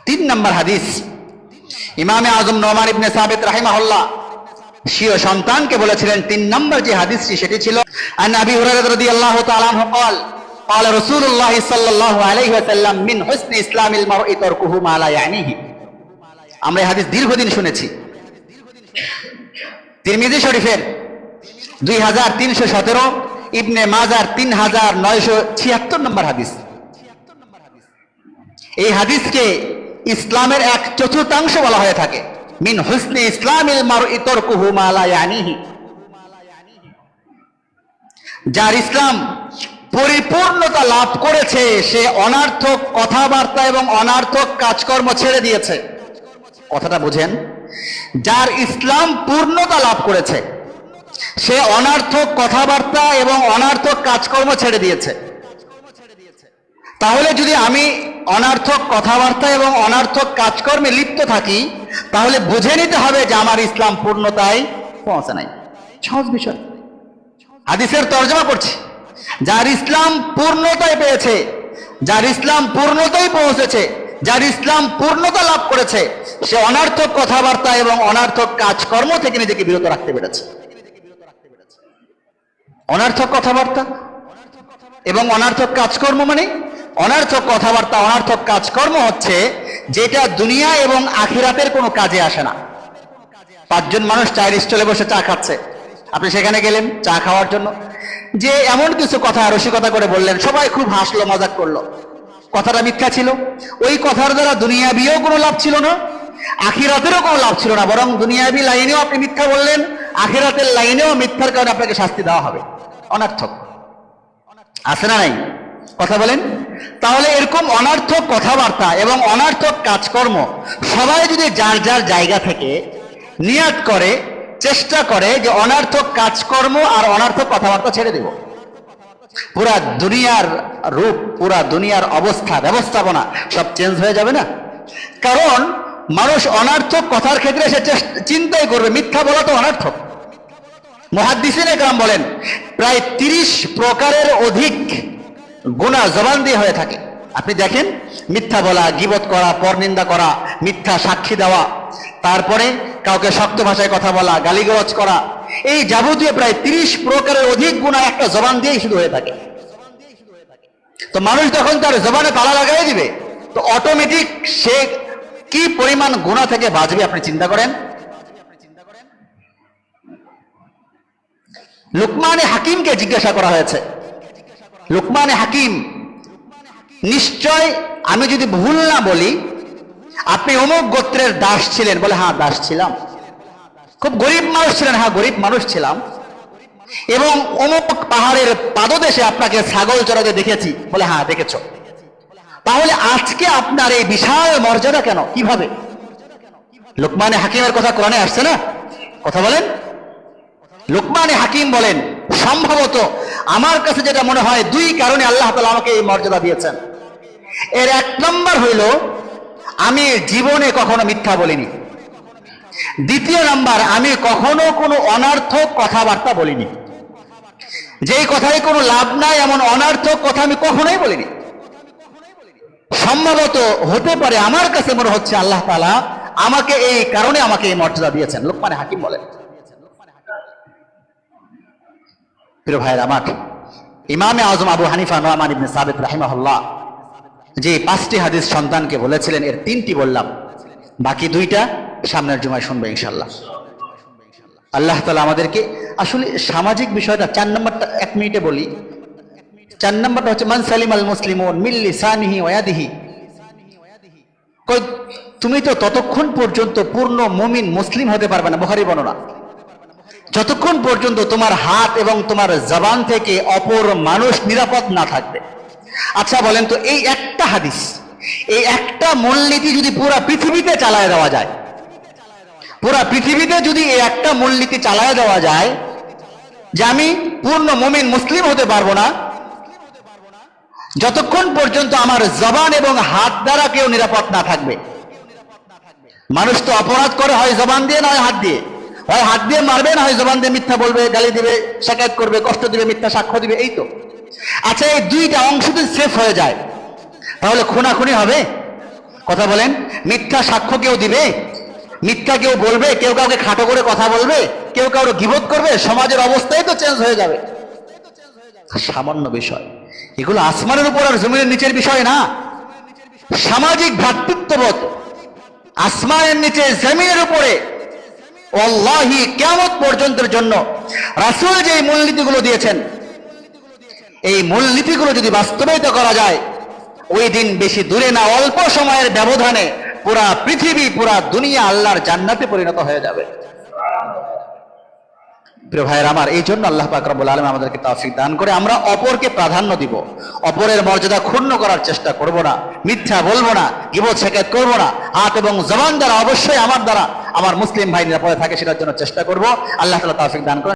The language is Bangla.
তিন নম্বর হাদিস, ইমামে আজম নোমান ইবনে সাবিত রাহিমাহুল্লাহ স্বীয় সন্তানকে বলেছিলেন। তিন নম্বর যে হাদিসটি সেটি ছিল আন আবি হুরায়রা রাদিয়াল্লাহু তাআলা আনহু قال قال رسول الله صلى الله عليه وسلم من حسن اسلام المرء تركه ما لا يعنيه। আমরা এই হাদিস দীর্ঘদিন শুনেছি। তিরমিজি শরীফের 2317, ইবনে মাজার 3976 নম্বর হাদিস। এই হাদিসকে ইসলামের এক চতুর্থাংশ বলা হয়ে থাকে। মিন হুসনি ইসলামিল মারই তারকুহু মা লা ইয়ানিহি। যার ইসলাম পরিপূর্ণতা লাভ করেছে সে অনার্থক কথাবার্তা এবং অনার্থক কাজকর্ম ছেড়ে দিয়েছে। কথাটা বুঝেন, যার ইসলাম পূর্ণতা লাভ করেছে সে অনার্থক কথাবার্তা এবং অনার্থক কাজকর্ম ছেড়ে দিয়েছে। তাহলে যদি আমি অনার্থক কথাবার্তা এবং অনার্থক কাজকর্মে লিপ্ত থাকি তাহলে বুঝে নিতে হবে যে আমার ইসলাম পূর্ণতায় পৌঁছে নাই। সহজ বিষয়। হাদিসের তর্জমা করছি, যার ইসলাম পূর্ণতায় পেয়েছে, যার ইসলাম পূর্ণতায় পৌঁছেছে, যার ইসলাম পূর্ণতা লাভ করেছে সে অনার্থক কথাবার্তা এবং অনার্থক কাজকর্ম থেকে নিজেকে বিরত রাখতে পেরেছে। অনার্থক কথাবার্তা এবং অনার্থক কাজকর্ম মানে, অনার্থক কথাবার্তা অনার্থক কাজকর্ম হচ্ছে যেটা দুনিয়া এবং আখিরাতের কোনো কাজে আসে না। পাঁচজন মানুষ চায়ের স্টলে বসে চা খাচ্ছে, আপনি সেখানে গেলেন চা খাওয়ার জন্য, যে এমন কিছু কথা রসিকতা করে বললেন, সবাই খুব হাসলো মজাক করলো, কথাটা মিথ্যা ছিল। ওই কথার দ্বারা দুনিয়াবিও কোনো লাভ ছিল না, আখিরাতেরও কোনো লাভ ছিল না, বরং দুনিয়াবি লাইনেও আপনি মিথ্যা বললেন, আখিরাতের লাইনেও মিথ্যার কারণে আপনাকে শাস্তি দেওয়া হবে। অনার্থক আছে না নাই? কথা বলেন। তাহলে এরকম অনার্থক কথাবার্তা এবং অনার্থক কাজকর্ম সবাই যদি যার যার জায়গা থেকে নিয়াত করে, চেষ্টা করে যে অনার্থক কাজকর্ম আর অনার্থক কথাবার্তা ছেড়ে দেব, পুরা দুনিয়ার রূপ, পুরা দুনিয়ার অবস্থা ব্যবস্থাপনা সব চেঞ্জ হয়ে যাবে না? কারণ মানুষ অনার্থক কথার ক্ষেত্রে সে চিন্তাই করবে মিথ্যা বলা তো অনার্থক। মুহাদ্দিসিনে কেরাম বলেন প্রায় 30 প্রকারের অধিক গুনাহ জবান দিয়ে হয়ে থাকে। আপনি দেখেন, মিথ্যা বলা, গীবত করা, পরনিন্দা করা, মিথ্যা সাক্ষী দেওয়া, তারপরে কাউকে শক্ত ভাষায় কথা বলা, গালিগালাজ করা, এই যাবতীয় প্রায় 30 প্রকারের অধিক গুনাহ একটা জবান দিয়েই শুরু হয়ে থাকে। তো মানুষ যখন তার জবানে তালা লাগাই দিবে তো অটোমেটিক সে কি পরিমাণ গুনাহ থেকে বাঁচবে আপনি চিন্তা করেন। লুকমানে হাকিমকে জিজ্ঞাসা করা হয়েছে, লুকমানে হাকিম, নিশ্চয় আমি যদি ভুল না বলি আপনি অমুক গোত্রের দাস ছিলেন? বলে হ্যাঁ দাস ছিলাম। খুব গরিব মানুষ ছিলেন? হ্যাঁ গরিব মানুষ ছিলাম। এবং অমুক পাহাড়ের পাদদেশে আপনাকে ছাগল চড়াতে দেখেছি? বলে হ্যাঁ দেখেছ। তাহলে আজকে আপনার এই বিশাল মর্যাদা কেন? কিভাবে? লুকমানে হাকিমের কথা কোরআনে আসছে না? কথা বলেন। লুকমানে হাকিম বলেন সম্ভবত আমার কাছে যেটা মনে হয় 2 কারণে আল্লাহ তাআলা আমাকে এই মর্যাদা দিয়েছেন। এর 1 নম্বর হইল আমি জীবনে কখনো মিথ্যা বলিনি। 2য় নাম্বার, আমি কখনো কোনো অনার্থক কথাবার্তা বলিনি। যেই কথায় কোনো লাভ নাই এমন অনার্থক কথা আমি কখনোই বলিনি। সম্ভবত হতে পারে, আমার কাছে মনে হচ্ছে আল্লাহ তাআলা আমাকে এই কারণে আমাকে এই মর্যাদা দিয়েছেন। লুকমানে হাকিম বলেন। প্রিয় ভাইয়ের আমার, ইমামে আজম আবু হানিফা নোমান ইবনে সাবিত রাহিমাহুল্লাহ যে 5টি হাদিস সন্তানকে বলেছিলেন, এর 3টি বললাম, বাকি 2টা সামনের জুমায় শুনবো ইনশাআল্লাহ। আল্লাহ তাআলা আমাদেরকে আসলে সামাজিক বিষয়টা 4 নম্বরটা 1 মিনিটে বলি। 4 নম্বরটা হচ্ছে মান সালিমাল মুসলিমুন মিন লিসানিহি ওয়া ইয়াদিহি। তুমি তো ততক্ষণ পর্যন্ত পূর্ণ মুমিন মুসলিম হতে পারবে না, বুখারী বর্ণনা, যতক্ষণ পর্যন্ত তোমার হাত এবং তোমার জবান থেকে অপর মানুষ নিরাপদ না থাকবে। আচ্ছা বলেন তো, এই একটা হাদিস, এই একটা মূলনীতি যদি পুরা পৃথিবীতে চালায় দেওয়া যায়, পুরা পৃথিবীতে যদি এই একটা মূলনীতি চালায় দেওয়া যায় যে আমি পূর্ণ মুমিন মুসলিম হতে পারবো না যতক্ষণ পর্যন্ত আমার জবান এবং হাত দ্বারা কেউ নিরাপদ না থাকবে। মানুষ তো অপরাধ করে হয় জবান দিয়ে নয় হাত দিয়ে, হয় হাত দিয়ে মারবে না হয় জবান দিয়ে মিথ্যা বলবে, গালি দিবে, শিকায়ত করবে, কষ্ট দিবে, মিথ্যা সাক্ষ্য দিবে, এই তো। আচ্ছা এই 2টা অংশ যদি সেফ হয়ে যায় তাহলে খুনাখুনি হবে? কথা বলেন, মিথ্যা সাক্ষ্য কেউ দিবে? মিথ্যা কেউ বলবে? কেউ কাউকে খাটো করে কথা বলবে? কেউ কারো গীবত করবে? সমাজের অবস্থাই তো চেঞ্জ হয়ে যাবে। সামান্য বিষয় এগুলো, আসমানের উপর আর জমিনের নিচের বিষয় না। সামাজিক ভ্রাতৃত্ববোধ আসমানের নিচে জমিনের উপরে, ওয়াল্লাহি কিয়ামত পর্যন্তের জন্য রাসূল যে মূলনীতিগুলো দিয়েছেন, এই মূলনীতিগুলো যদি বাস্তবায়িত করা যায়, ওই দিন বেশি দূরে না, অল্প সময়ের ব্যবধানে পুরা পৃথিবী, পুরা দুনিয়া আল্লাহর জান্নাতে পরিণত হয়ে যাবে। প্রিয় ভাইয়ের আমার, এই জন্য আল্লাহ পাক রব্বুল আলামিন আমাদেরকে তৌফিক দান করে আমরা অপরকে প্রাধান্য দিব, অপরের মর্যাদা ক্ষুণ্ণ করার চেষ্টা করব না, মিথ্যা বলবো না, গীবত শিকায়ত করব না। হাত এবং জবান দ্বারা, অবশ্যই আমার দ্বারা আমার মুসলিম ভাই নিরাপদে থাকে সেটার জন্য চেষ্টা করব। আল্লাহ তাআলা তৌফিক দান করেন।